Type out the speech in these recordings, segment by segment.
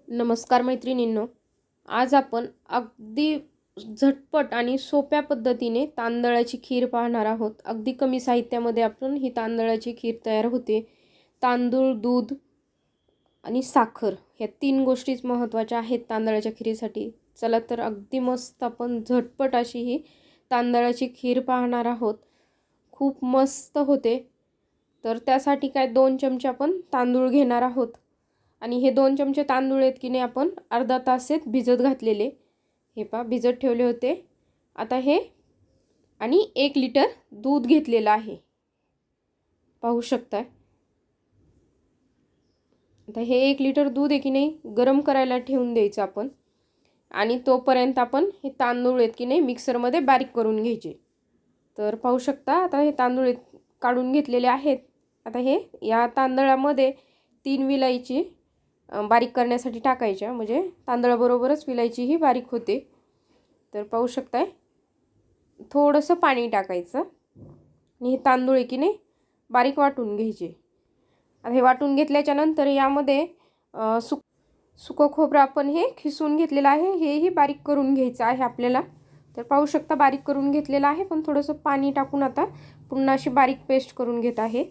नमस्कार मैत्रिणींनो, आज आपण अगदी झटपट आणि सोप्या पद्धतीने तांदळाची खीर पाहणार आहोत। अगदी कमी साहित्यामध्ये आपण ही तांदळाची खीर तयार होते। तांदूळ, दूध आणि साखर ह्या तीन गोष्टीच महत्त्वाच्या आहेत तांदळाच्या खीरीसाठी। चला तर अगदी मस्त आपण झटपट अशी ही तांदळाची खीर पाहणार आहोत। खूप मस्त होते। तर त्यासाठी काय 2 चमचे आपण तांदूळ घेणार आहोत आणि हे 2 चमचे तांदूळ आहेत की नाही आपण अर्धा तास भिजत घातलेले। हे पहा भिजत ठेवले होते। आता हे आणि 1 लिटर दूध घेतलेलं आहे, पाहू शकता। आता हे 1 लिटर दूध आहे की नाही गरम करायला ठेवून द्यायचं आपण आणि तोपर्यंत आपण हे तांदूळ आहेत की नाही मिक्सरमध्ये बारीक करून घ्यायचे। तर पाहू शकता आता हे तांदूळ काढून घेतलेले आहेत। आता हे या तांदळामध्ये 3 विलायची बारीक करण्यासाठी टाकायच्या, म्हणजे तांदळाबरोबरच विलायची ही बारीक होते। तर पाहू शकताय थोडंसं पाणी टाकायचं आणि हे तांदूळ आहे की नाही बारीक वाटून घ्यायचे। आता हे वाटून घेतल्याच्या नंतर यामध्ये सुकं खोबरं आपण हे खिसून घेतलेलं आहे, हेही बारीक करून घ्यायचं आहे आपल्याला। तर पाहू शकता बारीक करून घेतलेलं आहे, पण थोडंसं पाणी टाकून आता पुन्हा अशी बारीक पेस्ट करून घेत आहे।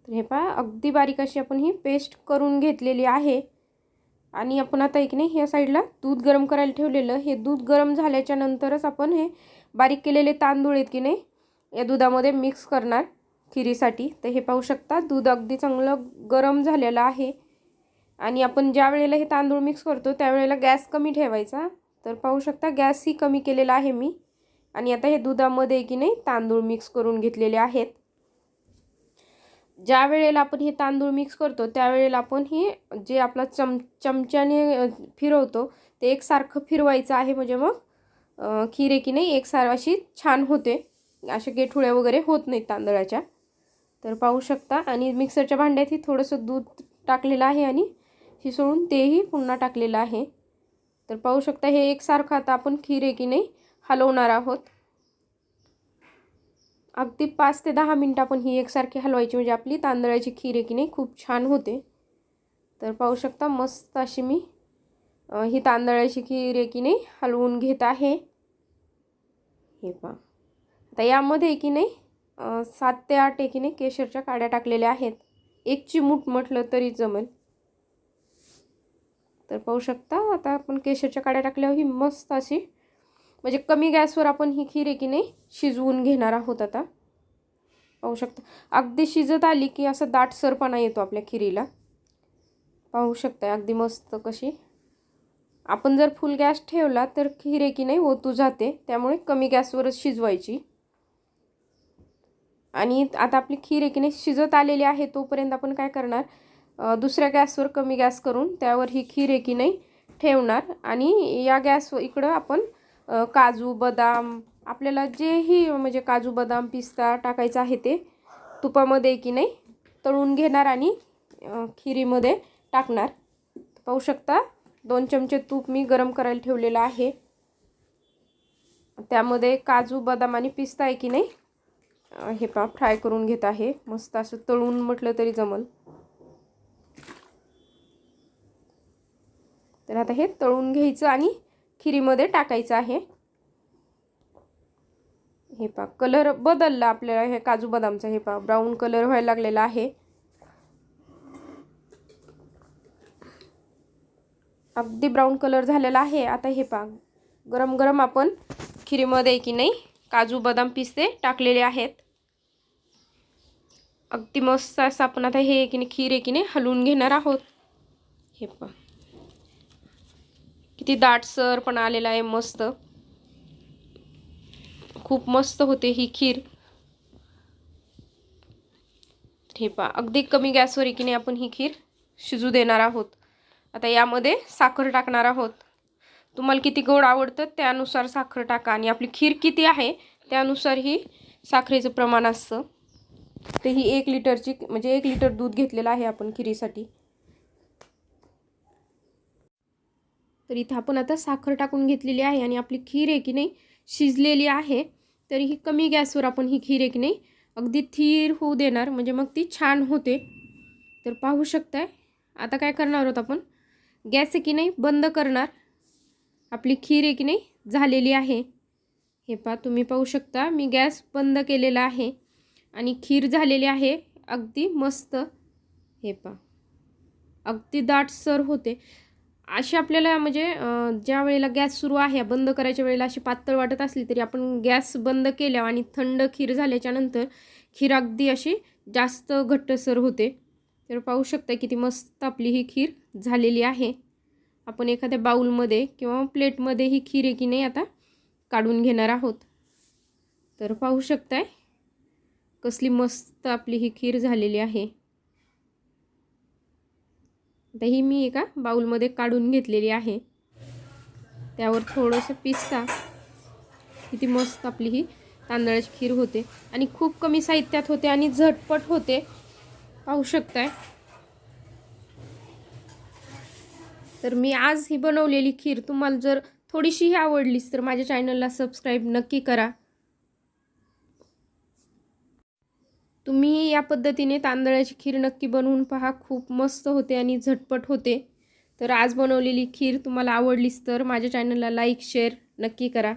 तर हे पहा अगदी बारीक अशी आपण ही पेस्ट करून घेतलेली आहे। आणि आपण आता एक नाही या साईडला दूध गरम करायला ठेवलेलं, हे दूध गरम झाल्याच्या नंतरच आपण हे बारीक केलेले तांदूळ आहेत की नाही या दुधामध्ये मिक्स करणार खिरीसाठी। तर हे पाहू शकता दूध अगदी चांगलं गरम झालेलं आहे आणि आपण ज्या वेळेला हे तांदूळ मिक्स करतो त्यावेळेला गॅस कमी ठेवायचा। तर पाहू शकता गॅसही कमी केलेला आहे मी आणि आता हे दुधामध्ये की नाही तांदूळ मिक्स करून घेतलेले आहेत। ज्या वेळेला आपण हे तांदूळ मिक्स करतो त्यावेळेला आपण हे जे आपला चमच्याने फिरवतो ते एकसारखं फिरवायचं आहे, म्हणजे मग खीर आहे की नाही एकसारखी छान होते, असे गेठुळ्या वगैरे होत नाहीत तांदळाच्या। तर पाहू शकता आणि मिक्सरच्या भांड्यातही थोडंसं दूध टाकलेलं आहे आणि हिसळून तेही पुन्हा टाकलेलं आहे। तर पाहू शकता हे एकसारखं आता आपण खीर आहे की नाही हलवणार आहोत। अगदी 5 ते 10 मिनिटं आपण ही एकसारखी हलवायची, म्हणजे आपली तांदळाची खीर आहे की नाही खूप छान होते। तर पाहू शकता मस्त अशी मी ही तांदळाची खीर आहे की नाही हलवून घेत आहे। हे पहा आता यामध्ये की नाही 7 ते 8 आहे की नाही केशरच्या काड्या टाकलेल्या आहेत, 1 चिमूट म्हटलं तरी जमेल। तर पाहू शकता आता आपण केशरच्या काड्या टाकल्यावर ही मस्त अशी, म्हणजे कमी गॅसवर आपण ही खीर आहे की नाही शिजवून घेणार आहोत। आता पाहू शकता अगदी शिजत आली की असं दाटसरपणा येतो आपल्या खिरीला, पाहू शकता अगदी मस्त कशी। आपण जर फुल गॅस ठेवला तर खीर आहे की नाही ओतू जाते, त्यामुळे कमी गॅसवरच शिजवायची। आणि आता आपली खीर आहे की नाही शिजत आलेली आहे, तोपर्यंत आपण काय करणार दुसऱ्या गॅसवर कमी गॅस करून त्यावर ही खीर आहे की नाही ठेवणार आणि या गॅस इकडं आपण काजू बदाम आपल्याला जेही म्हणजे काजू बदाम पिस्ता टाकायचं आहे ते तुपामध्ये की नाही तळून घेणार आणि खिरीमध्ये टाकणार। पाहू शकता 2 चमचे तूप मी गरम करायला ठेवलेलं आहे, त्यामध्ये काजू बदाम आणि पिस्ता आहे की नाही हे पहा फ्राय करून घेत आहे, मस्त असं तळून म्हटलं तरी जमल। तर आता हे तळून घ्यायचं आणि खिरीमध्ये टाकायचं आहे। हे पहा कलर बदलला आपल्याला, हे काजू बदामचा हे पहा ब्राऊन कलर व्हायला लागलेला आहे, अगदी ब्राऊन कलर झालेला आहे। आता हे पहा गरम गरम आपण खिरीमध्ये की नाही काजू बदाम पिस्ते टाकलेले आहेत। अगदी मस्त असं आपण आता हे की नाही खीर आहे की नाही हलवून घेणार आहोत। हे पहा किती दाटसर पण आलेला आहे, मस्त खूप मस्त होते ही खीर। हे पहा अगदी कमी गॅसवर की नाही आपण ही खीर शिजू देणार आहोत। आता यामध्ये साखर टाकणार आहोत, तुम्हाला किती गोड आवडतं त्यानुसार साखर टाका आणि आपली खीर किती आहे त्यानुसार ही साखरेचं प्रमाण असतं। तर ही 1 लिटरची म्हणजे 1 लिटर दूध घेतलेलं आहे आपण खिरीसाठी। तर इथं आपण आता साखर टाकून घेतलेली आहे आणि आपली खीर आहे की नाही शिजलेली आहे। तरी ही कमी गॅसवर आपण ही खीर आहे की नाही अगदी थीर होऊ देणार, म्हणजे मग ती छान होते। तर पाहू शकताय आता काय करणार आहोत आपण गॅस आहे की नाही बंद करणार. आपली खीर आहे की नाही झालेली आहे. हे पहा, तुम्ही पाहू शकता मी गॅस बंद केलेला आहे आणि खीर झालेली आहे अगदी मस्त. हे पहा, अगदी दाटसर होते. अशी आपल्याला म्हणजे ज्या वेळेला गॅस सुरू आहे बंद करायच्या वेळेला अशी पातळ वाटत असली तरी आपण गॅस बंद केल्या आणि थंड खीर झाल्याच्या नंतर खीर अगदी अशी जास्त घट्टसर होते. तर पाहू शकता किती मस्त आपली ही खीर झालेली आहे. आपण एखाद्या बाउलमध्ये किंवा प्लेटमध्ये ही खीर आहे की नाही आता काढून घेणार आहोत. तर पाहू शकताय कसली मस्त आपली ही खीर झालेली आहे. आता ही मी एका बाउलमध्ये काढून घेतलेली आहे. त्यावर थोडंसं पिस्ता. किती मस्त आपली ही तांदळाची खीर होते आणि खूप कमी साहित्यात होते आणि झटपट होते. पाहू शकताय. तर मी आज ही बनवलेली खीर तुम्हाला जर थोडीशीही आवडलीच तर माझ्या चॅनलला सबस्क्राईब नक्की करा. तुम्ही या पद्धतीने तांदळाची खीर नक्की बनवून पहा. खूप मस्त होते आणि झटपट होते. तर आज बनवलेली खीर तुम्हाला आवडलीच तर माझ्या चॅनलला लाईक शेअर नक्की करा.